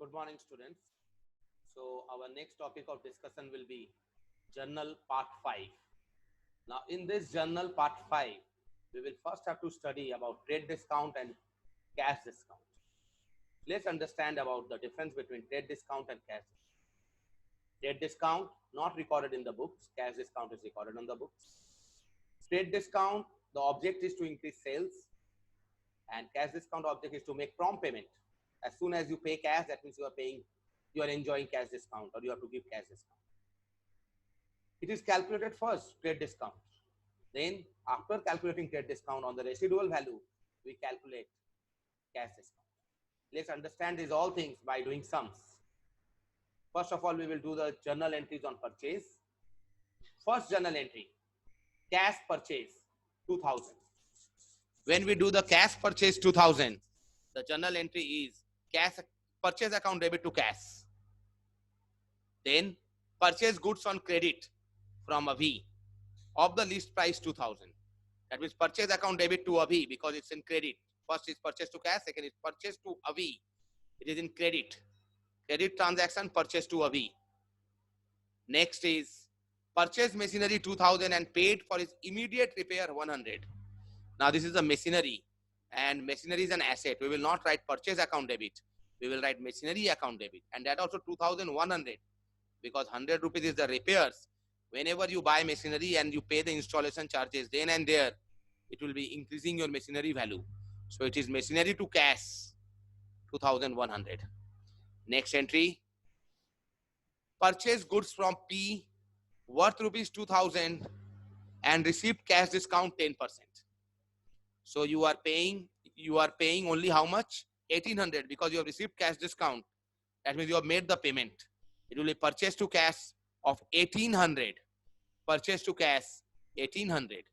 Good morning, students. So our next topic of discussion will be journal part 5. Now in this journal part 5, we will first have to study about trade discount and cash discount. Let's understand about the difference between trade discount and cash discount. Trade discount not recorded in the books, cash discount is recorded on the books. Trade discount, the object is to increase sales, and cash discount object is to make prompt payment. As soon as you pay cash, that means you are enjoying cash discount, or you have to give cash discount. It is calculated first, trade discount. Then after calculating trade discount on the residual value, we calculate cash discount. Let's understand these all things by doing sums. First of all, we will do the journal entries on purchase. First journal entry, cash purchase 2000. When we do the cash purchase 2000, the journal entry is cash purchase account debit to cash. Then purchase goods on credit from Avi of the list price 2000. That means purchase account debit to Avi because it's in credit. First is purchase to cash, second is purchase to Avi. It is in credit. Credit transaction purchase to Avi. Next is purchase machinery 2000 and paid for its immediate repair 100. Now this is a machinery, and machinery is an asset. We will not write purchase account debit. We will write machinery account debit, and that also 2100 because 100 rupees is the repairs. Whenever you buy machinery and you pay the installation charges then and there, it will be increasing your machinery value. So it is machinery to cash 2100. Next entry, purchase goods from P worth rupees 2000 and received cash discount 10%. So you are paying only how much? 1800 because you have received cash discount. That means you have made the payment. It will be purchase to cash of 1800. Purchase to cash 1800.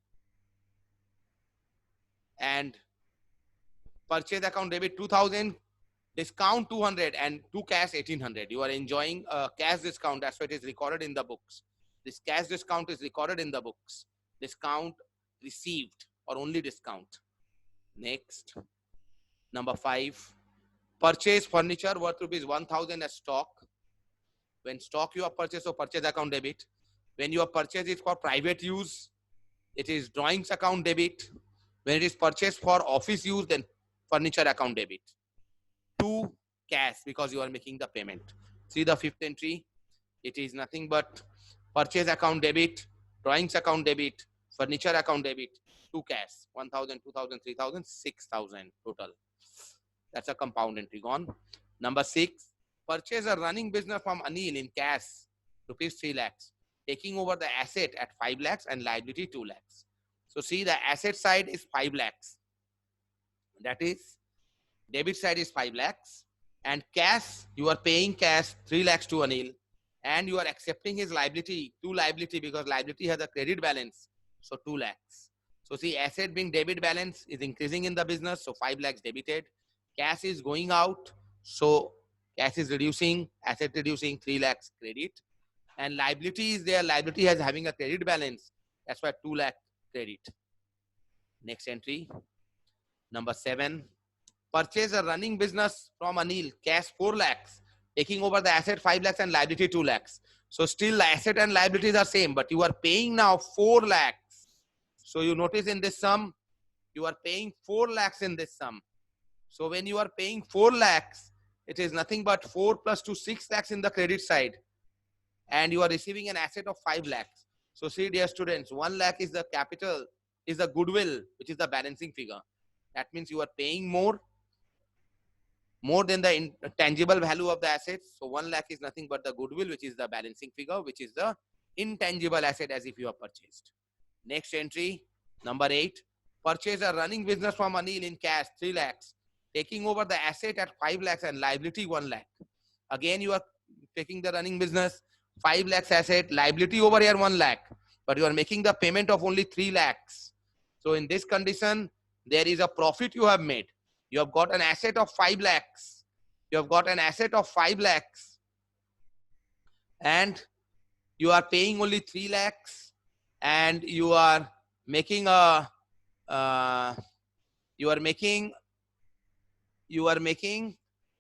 And purchase account debit 2000, discount 200 and to cash 1800. You are enjoying a cash discount. That's why it is recorded in the books. This cash discount is recorded in the books. Discount received or only discount. Next, number 5, purchase furniture worth rupees 1000 as stock. When stock you have purchased, so purchase account debit. When you have purchased it for private use, it is drawings account debit. When it is purchased for office use, then furniture account debit. To cash because you are making the payment. See the 5th entry. It is nothing but purchase account debit, drawings account debit, furniture account debit, to cash 1000, 2000, 3000, 6000 total. That's a compound entry gone. Number 6, purchase a running business from Anil in cash rupees 3 lakhs, taking over the asset at 5 lakhs and liability 2 lakhs. So see, the asset side is 5 lakhs. That is, debit side is 5 lakhs. And cash, you are paying cash 3 lakhs to Anil. And you are accepting his liability, to liability because liability has a credit balance. So 2 lakhs. So see, asset being debit balance is increasing in the business. So 5 lakhs debited. Cash is going out. So cash is reducing, asset reducing, 3 lakhs credit. And liability is there. Liability has having a credit balance. That's why 2 lakh credit. Next entry. Number 7. Purchase a running business from Anil. Cash 4 lakhs. Taking over the asset 5 lakhs and liability 2 lakhs. So still asset and liabilities are same. But you are paying now 4 lakhs. So you notice in this sum, you are paying 4 lakhs in this sum. So when you are paying 4 lakhs, it is nothing but 4 plus 2, 6 lakhs in the credit side. And you are receiving an asset of 5 lakhs. So see, dear students, 1 lakh is the capital, is the goodwill, which is the balancing figure. That means you are paying more than the tangible value of the assets. So 1 lakh is nothing but the goodwill, which is the balancing figure, which is the intangible asset as if you have purchased. Next entry, number 8, purchase a running business from Anil in cash 3 lakhs, taking over the asset at 5 lakhs and liability 1 lakh. Again, you are taking the running business, 5 lakhs asset, liability over here 1 lakh, but you are making the payment of only 3 lakhs. So in this condition, there is a profit you have made. You have got an asset of 5 lakhs. You have got an asset of 5 lakhs. And you are paying only 3 lakhs. And you are making a, you are making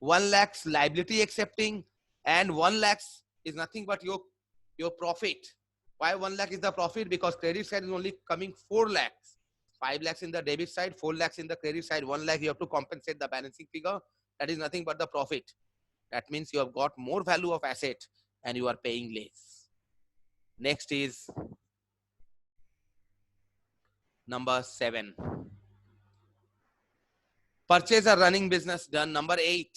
1 lakhs liability accepting, and 1 lakhs is nothing but your profit. Why 1 lakh is the profit? Because credit side is only coming 4 lakhs. 5 lakhs in the debit side, 4 lakhs in the credit side, 1 lakh you have to compensate the balancing figure. That is nothing but the profit. That means you have got more value of asset and you are paying less. Next is number 7. Purchase a running business, done. Number 8,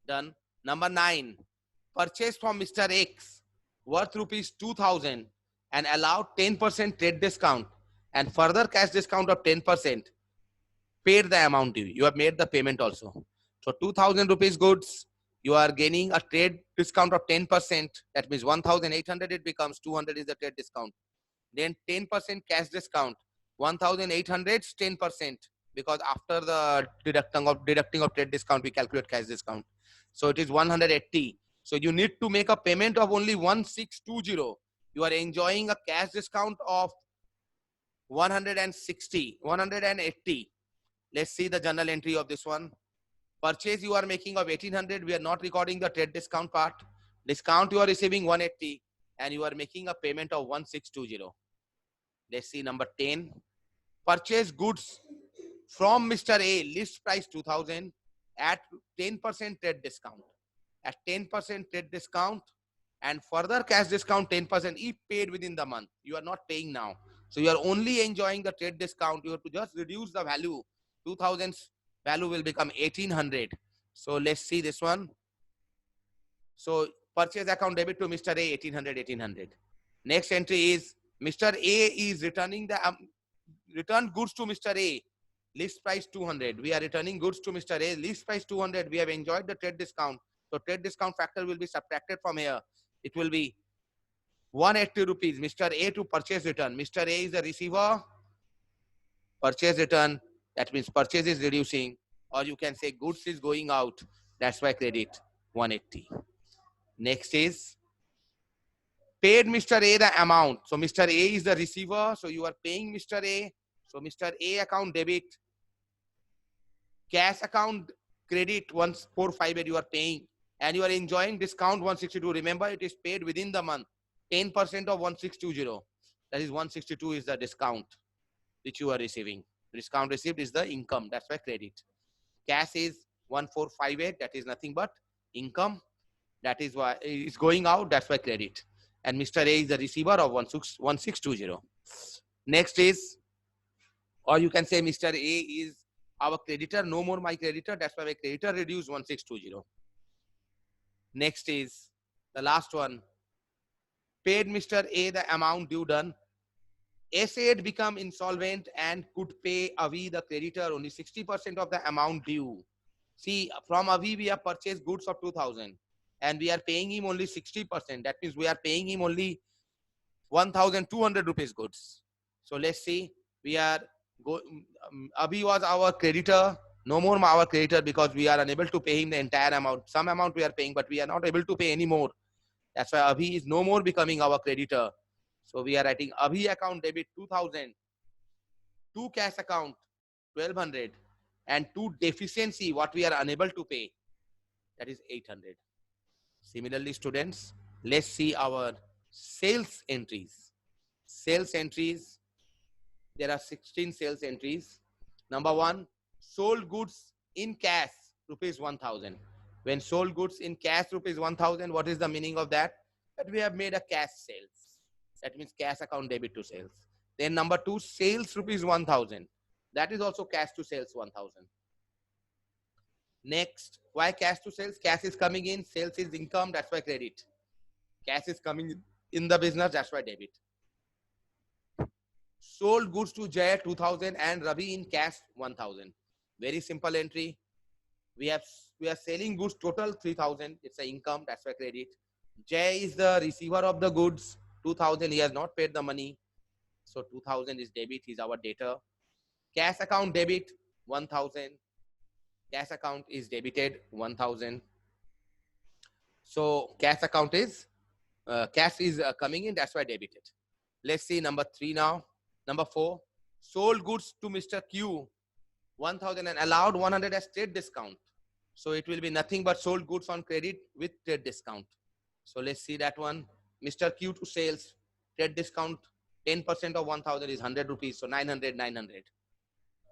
done. Number 9, purchase from Mr. X worth rupees 2000 and allowed 10% trade discount and further cash discount of 10%. Paid the amount due. You have made the payment also. So 2000 rupees goods, you are gaining a trade discount of 10%. That means 1800 it becomes 200 is the trade discount. Then 10% cash discount. 1800 10%, because after the deducting of trade discount we calculate cash discount. So it is 180. So you need to make a payment of only 1620. You are enjoying a cash discount of 160, 180. Let's see the journal entry of this one. Purchase you are making of 1800. We are not recording the trade discount part. Discount you are receiving 180 and you are making a payment of 1620. Let's see number 10. Purchase goods from Mr. A, list price 2000 at 10% trade discount. At 10% trade discount and further cash discount 10% if paid within the month. You are not paying now. So you are only enjoying the trade discount. You have to just reduce the value. 2000's value will become 1800. So let's see this one. So purchase account debit to Mr. A 1800, 1800. Next entry is Mr. A is returning the return goods to Mr. A. List price 200. We are returning goods to Mr. A. List price 200. We have enjoyed the trade discount. So trade discount factor will be subtracted from here. It will be 180 rupees. Mr. A to purchase return. Mr. A is the receiver. Purchase return. That means purchase is reducing. Or you can say goods is going out. That's why credit 180. Next is paid Mr. A the amount. So Mr. A is the receiver. So you are paying Mr. A. So Mr. A account debit. Cash account credit 1458 you are paying. And you are enjoying discount 162. Remember, it is paid within the month. 10% of 1620. That is 162 is the discount which you are receiving. Discount received is the income. That's why credit. Cash is 1458. That is nothing but income. That is why it's going out. That's why credit. And Mr. A is the receiver of 1620. Next is, or you can say Mr. A is our creditor. No more my creditor. That's why my creditor reduced 1620. Next is the last one. Paid Mr. A the amount due done. SA had become insolvent and could pay Avi the creditor only 60% of the amount due. See, from Avi we have purchased goods of 2000 and we are paying him only 60%. That means we are paying him only 1200 rupees goods. So let's see, we are Avi was our creditor, no more our creditor, because we are unable to pay him the entire amount. Some amount we are paying, but we are not able to pay any more. That's why Avi is no more becoming our creditor. So we are writing Avi account debit 2000, to cash account 1200, and to deficiency what we are unable to pay, that is 800. Similarly, students, let's see our sales entries. Sales entries, there are 16 sales entries. Number 1, sold goods in cash rupees 1000. When sold goods in cash rupees 1000, what is the meaning of that? That we have made a cash sales. That means cash account debit to sales. Then number 2, sales rupees 1000. That is also cash to sales 1000. Next, why cash to sales? Cash is coming in, sales is income, that's why credit. Cash is coming in the business, that's why debit. Sold goods to Jay 2000 and Ravi in cash 1000. Very simple entry. We are selling goods total 3000. It's an income, that's why credit. Jay is the receiver of the goods 2000. He has not paid the money, so 2000 is debit. He's our debtor. Cash account debit 1000. Cash account is debited 1000. So cash account is cash is coming in, that's why debited. Let's see number 3 now. Number 4, sold goods to Mr. Q 1000 and allowed 100 as trade discount. So it will be nothing but sold goods on credit with trade discount. So let's see that one. Mr. Q to sales, trade discount 10% of 1000 is 100 rupees. So 900, 900.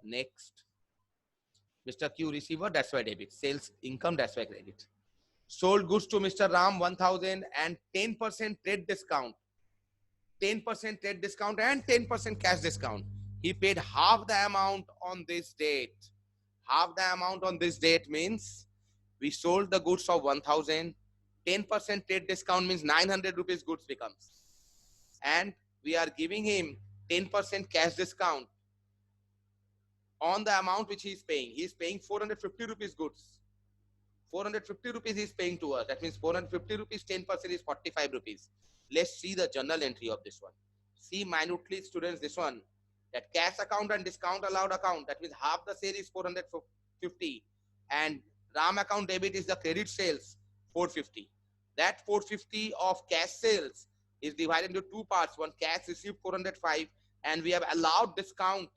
Next. Mr. Q receiver, that's why debit. Sales income, that's why credit. Sold goods to Mr. Ram 1000 and 10% trade discount. 10% trade discount and 10% cash discount. He paid half the amount on this date. Half the amount on this date means we sold the goods of 1000. 10% trade discount means 900 rupees goods becomes. And we are giving him 10% cash discount on the amount which he is paying. He is paying 450 rupees goods. 450 rupees he is paying to us. That means 450 rupees, 10% is 45 rupees. Let's see the journal entry of this one. See minutely, students, this one. That cash account and discount allowed account. That means half the sale is 450. And RAM account debit is the credit sales, 450. That 450 of cash sales is divided into two parts. One cash received 405 and we have allowed discount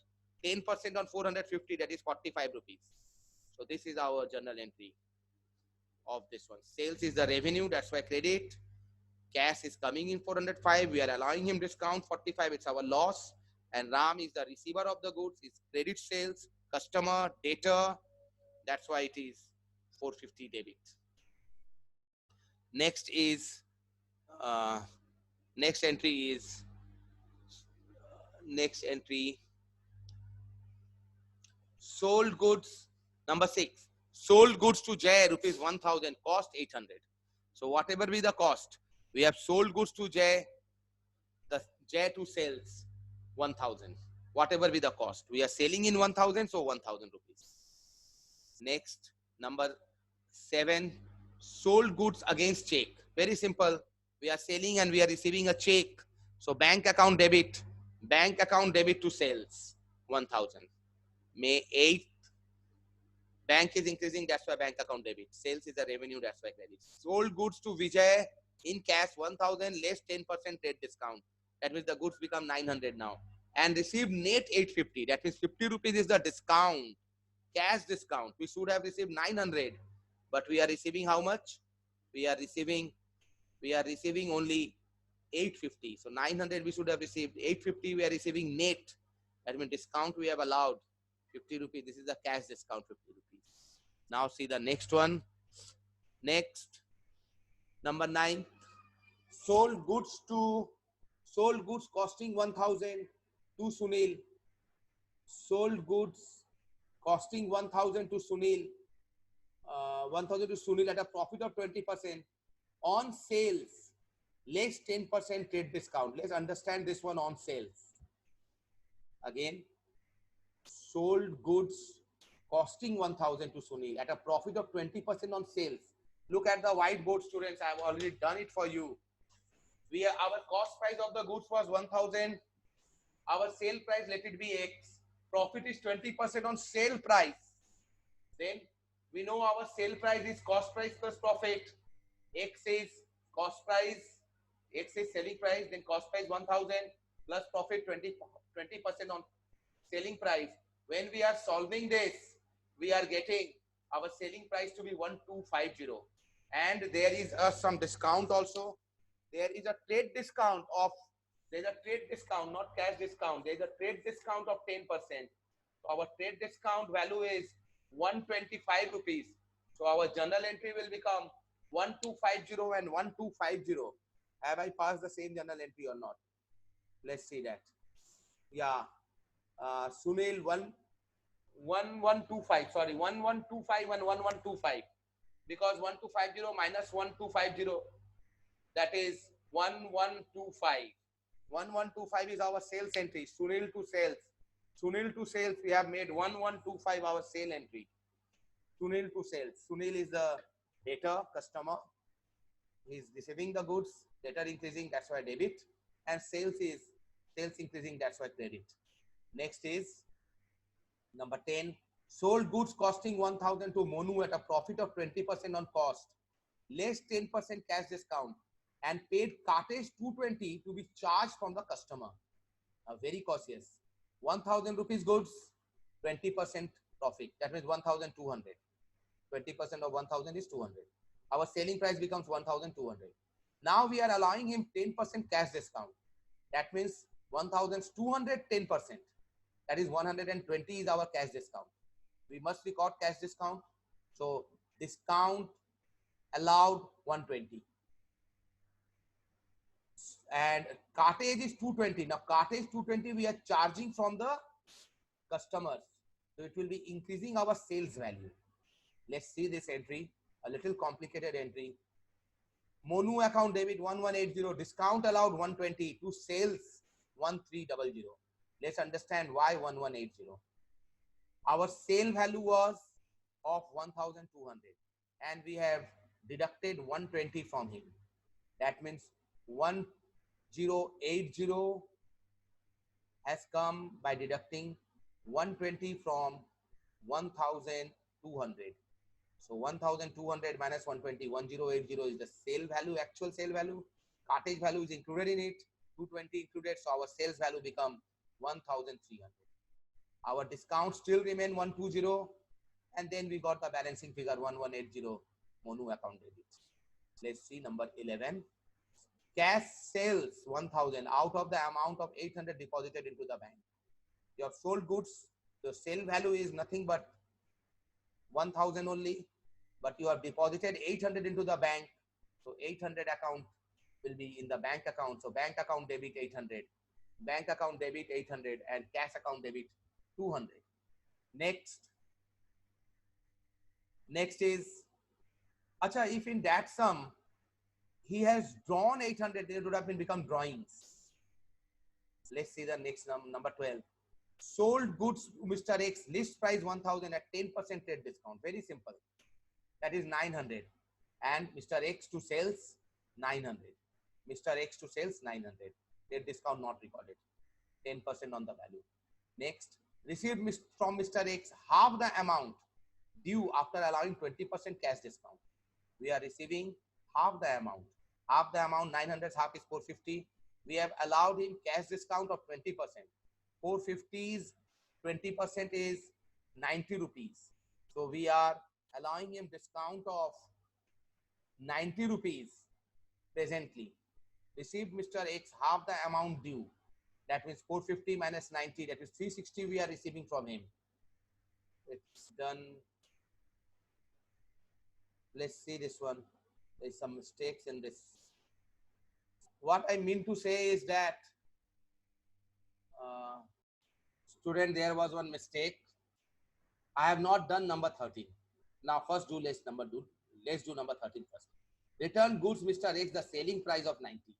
10% on 450, that is 45 rupees. So this is our journal entry of this one. Sales is the revenue, that's why credit. Cash is coming in 405, we are allowing him discount 45, it's our loss. And RAM is the receiver of the goods, it's credit sales, customer, data, that's why it is 450 debit. Next is, next entry, sold goods, number 6. Sold goods to Jay, rupees 1000, cost 800. So whatever be the cost, we have sold goods to Jay, the Jay to sales 1000. Whatever be the cost, we are selling in 1000, so 1000 rupees. Next, number 7, sold goods against check. Very simple. We are selling and we are receiving a check. So bank account debit to sales 1000. May 8th, bank is increasing, that's why bank account debit. Sales is the revenue, that's why credit. Sold goods to Vijay in cash 1000 less 10% trade discount. That means the goods become 900 now. And received net 850. That means 50 rupees is the discount, cash discount. We should have received 900, but we are receiving how much? We are receiving only 850. So 900 we should have received. 850 we are receiving net. That means discount we have allowed 50 rupees. This is the cash discount 50 rupees. Now see the next one. Next, number 9. Sold goods costing 1000 to Sunil. Sold goods costing 1000 to Sunil. 1000 to Sunil at a profit of 20% on sales, less 10% trade discount. Let's understand this one on sales. Again, sold goods costing 1000 to Sunil at a profit of 20% on sales. Look at the whiteboard, students. I have already done it for you. Our cost price of the goods was 1000. Our sale price, let it be X. Profit is 20% on sale price. Then we know our sale price is cost price plus profit. X is cost price, X is selling price, then cost price 1000 plus profit 20% on selling price. When we are solving this, we are getting our selling price to be 1250. And there is some discount also. There is a trade discount of, there's a trade discount, not cash discount. There's a trade discount of 10%. So our trade discount value is 125 rupees. So our journal entry will become 1250 and 1250. Have I passed the same journal entry or not? Let's see that. Yeah. Sunil 1125. Sorry, 1125 and 1125. Because 1250 minus 1250, that is 1125. 1125 is our sales entry. Sunil to sales. Sunil to sales, we have made 1125 our sale entry. Sunil to sales. Sunil is the data customer. He is receiving the goods. Data increasing, that's why debit. And sales is sales increasing, that's why credit. Next is number 10. Sold goods costing 1000 to Monu at a profit of 20% on cost, less 10% cash discount, and paid cartage 220 to be charged from the customer. Very cautious. 1000 rupees goods, 20% profit. That means 1200. 20% of 1000 is 200. Our selling price becomes 1200. Now we are allowing him 10% cash discount. That means 1200, 10%. That is 120 is our cash discount. We must record cash discount. So discount allowed 120. And cartage is 220. Now cartage 220 we are charging from the customers. So it will be increasing our sales value. Let's see this entry, a little complicated entry. Monu account debit 1180, discount allowed 120 to sales 1300. Let's understand why 1180. Our sale value was of 1200 and we have deducted 120 from him. That means 1080 has come by deducting 120 from 1200. So 1200 minus 120, 1080 is the sale value, actual sale value. Cartage value is included in it, 220 included. So our sales value become 1300. Our discount still remain 120. And then we got the balancing figure 1180 Monu account debit. Let's see number 11. Cash sales 1000 out of the amount of 800 deposited into the bank. You have sold goods, the sale value is nothing but 1000 only, but you have deposited 800 into the bank. So 800 account will be in the bank account. So bank account debit 800, bank account debit 800 and cash account debit 200. Next is, acha, if in that sum he has drawn 800, there would have been become drawings. Let's see the next number 12. Sold goods to Mr. X, list price 1000 at 10% trade discount. Very simple. That is 900. And Mr. X to sales 900. Mr. X to sales 900. Trade discount not recorded. 10% on the value. Next, received from Mr. X half the amount due after allowing 20% cash discount. We are receiving half the amount. Half the amount, 900, half is 450. We have allowed him cash discount of 20%. 450's 20% is 90 rupees. So we are allowing him discount of 90 rupees presently. Received Mr. X half the amount due. That means 450 minus 90, that is 360 we are receiving from him. It's done. Let's see this one. There's some mistakes in this. What I mean to say is that student, there was one mistake. I have not done number 13. Now first let's do number 13 first. Return goods Mr. X, the selling price of 90.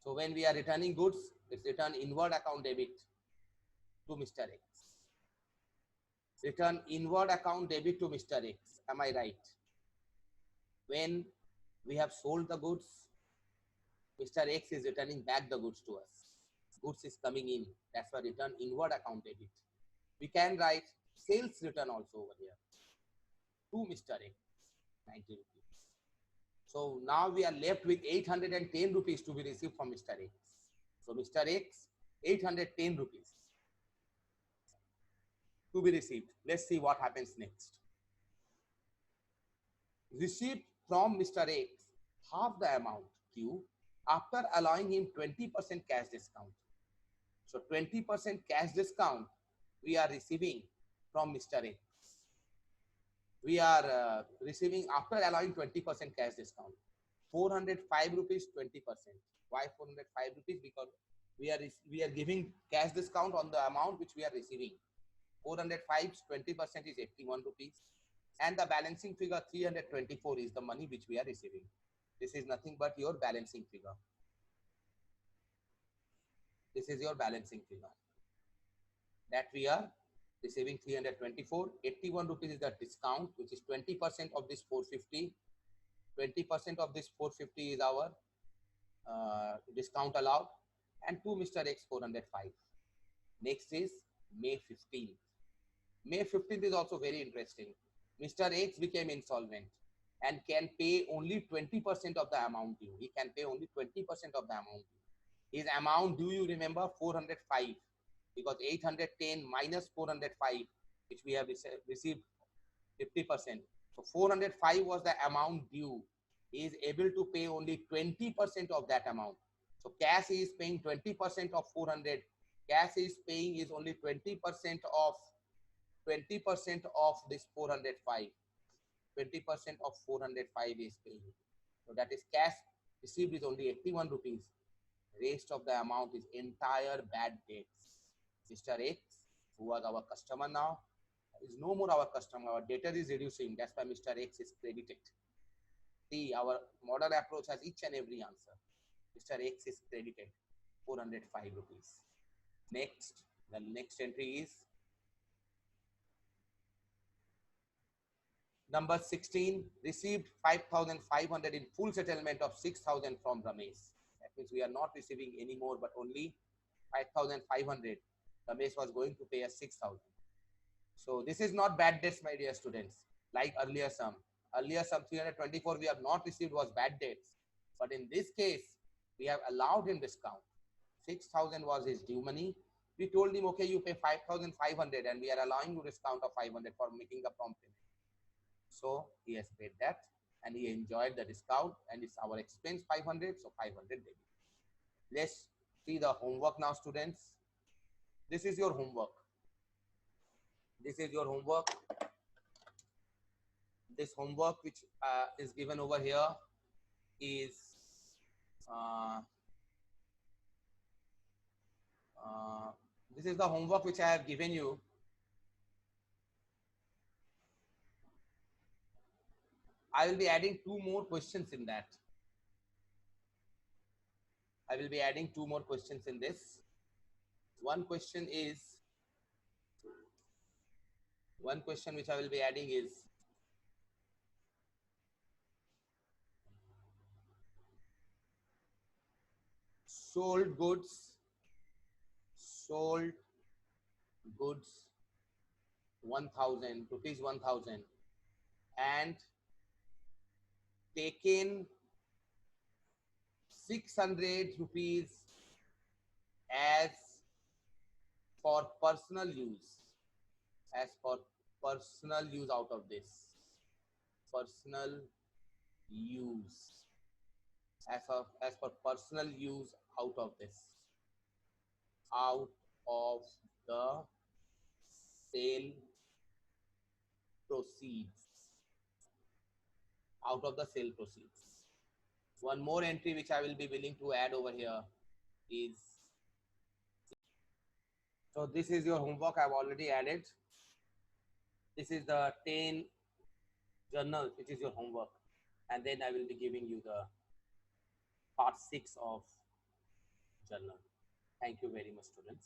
So when we are returning goods, it's return inward account debit to Mr. X. Return inward account debit to Mr. X. Am I right? When we have sold the goods, Mr. X is returning back the goods to us. Goods is coming in. That's why return inward account debit. We can write sales return also over here to Mr. X, 90 rupees. So now we are left with 810 rupees to be received from Mr. X. So Mr. X, 810 rupees to be received. Let's see what happens next. Received from Mr. X half the amount due after allowing him 20% cash discount. So 20% cash discount we are receiving from Mr. X. We are receiving after allowing 20% cash discount. 405 rupees, 20%. Why 405 rupees? Because we are giving cash discount on the amount which we are receiving. 405, 20% is 81 rupees. And the balancing figure 324 is the money which we are receiving. This is nothing but your balancing figure. This is your balancing figure. That we are receiving 324. 81 rupees is the discount, which is 20% of this 450. 20% of this 450 is our discount allowed. And to Mr. X 405. Next is May 15th. May 15th is also very interesting. Mr. X became insolvent and can pay only 20% of the amount due. He can pay only 20% of the amount due. His amount due, you remember, 405, because 810 minus 405, which we have received 50%. So 405 was the amount due. He is able to pay only 20% of that amount. So cash is paying 20% of 400. Cash is paying is only 20% of this 405. 20% of 405 is paying. So that is cash received is only 81 rupees. Rest of the amount is entire bad debts. Mr. X, who was our customer now, is no more our customer. Our debtor is reducing. That's why Mr. X is credited. See, our model approach has each and every answer. Mr. X is credited 405 rupees. Next, the next entry is number 16, received 5,500 in full settlement of 6,000 from Ramesh. That means we are not receiving any more, but only 5,500. Ramesh was going to pay us 6,000. So this is not bad debts, my dear students, like earlier sum. Earlier sum 324 we have not received was bad debts. But in this case, we have allowed him discount. 6,000 was his due money. We told him, okay, you pay 5,500 and we are allowing you discount of 500 for making a prompt payment. So he has paid that and he enjoyed the discount and it's our expense 500, so 500 debit. Let's see the homework now, students. This is your homework. This is your homework. This homework which is given over here is this is the homework which I have given you. I will be adding 2 more questions in that. I will be adding 2 more questions in this. One question which I will be adding is sold goods 1,000 rupees 1,000 and taken 600 rupees as for personal use, out of this, personal use, as for personal use out of this, out of the sale proceeds, One more entry which I will be willing to add over here is, so this is your homework. I've already added. This is the 10 journal, which is your homework. And then I will be giving you the part 6 of journal. Thank you very much, students.